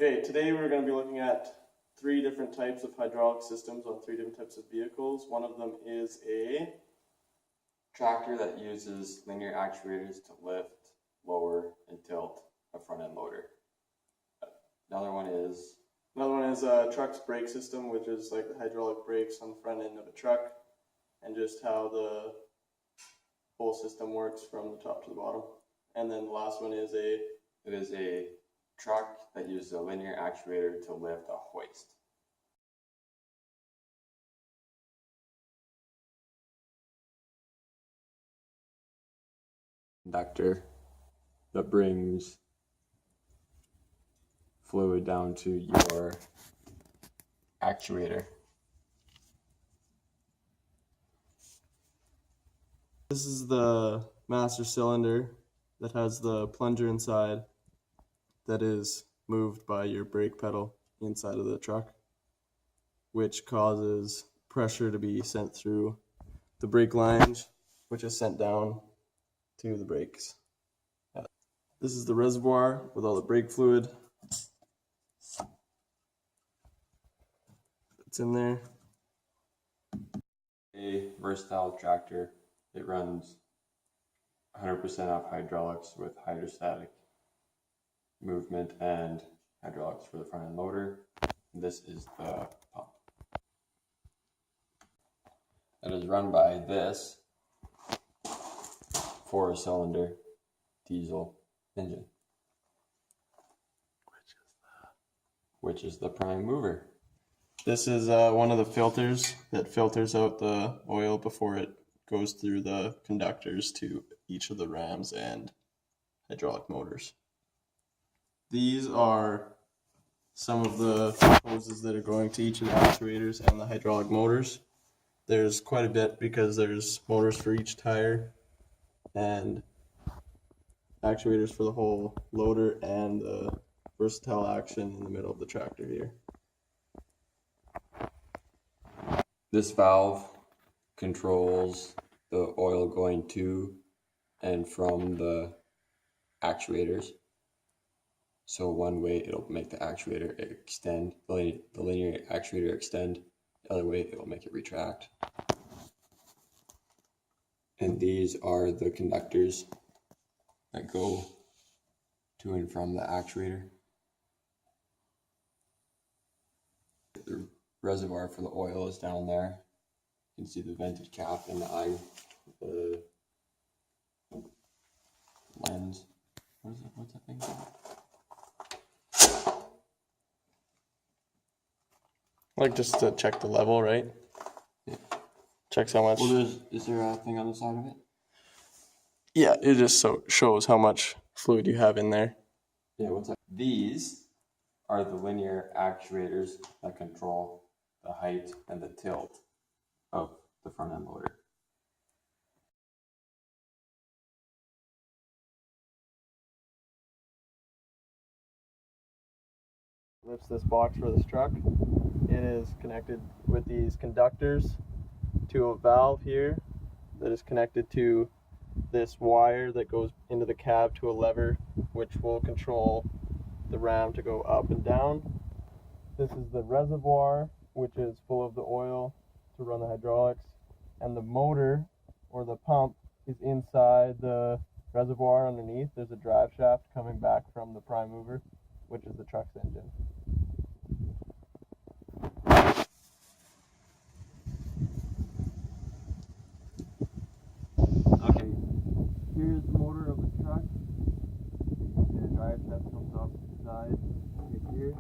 Okay, today we're going to be looking at three different types of hydraulic systems on three different types of vehicles. One of them is a tractor that uses linear actuators to lift, lower, and tilt a front end loader. Another one is a truck's brake system, which is like the hydraulic brakes on the front end of a truck, and just how the whole system works from the top to the bottom. And then the last one is a truck that uses a linear actuator to lift a hoist. Conductor that brings fluid down to your actuator. This is the master cylinder that has the plunger inside that is moved by your brake pedal inside of the truck, which causes pressure to be sent through the brake lines, which is sent down to the brakes. This is the reservoir with all the brake fluid that's in there. A versatile tractor. It runs 100% off hydraulics with hydrostatic movement and hydraulics for the front end loader. And this is the pump. It is run by this 4-cylinder diesel engine, which is the prime mover. This is one of the filters that filters out the oil before it goes through the conductors to each of the rams and hydraulic motors. These are some of the hoses that are going to each of the actuators and the hydraulic motors. There's quite a bit because there's motors for each tire and actuators for the whole loader and the versatile action in the middle of the tractor here. This valve controls the oil going to and from the actuators. So one way it'll make the actuator extend, the linear actuator extend. The other way it will make it retract. And these are the conductors that go to and from the actuator. The reservoir for the oil is down there. You can see the vented cap and the lens. What's that thing called? Like just to check the level, right? Yeah. Checks how much. Well, is there a thing on the side of it? Yeah, it just shows how much fluid you have in there. Yeah, what's that? These are the linear actuators that control the height and the tilt of the front end loader. Lifts this box for this truck. It is connected with these conductors to a valve here that is connected to this wire that goes into the cab to a lever which will control the ram to go up and down. This is the reservoir, which is full of the oil to run the hydraulics, and the motor or the pump is inside the reservoir underneath. There's a drive shaft coming back from the prime mover, which is the truck's engine. Okay. Here's the motor of the truck. The drive shaft comes off the side right here.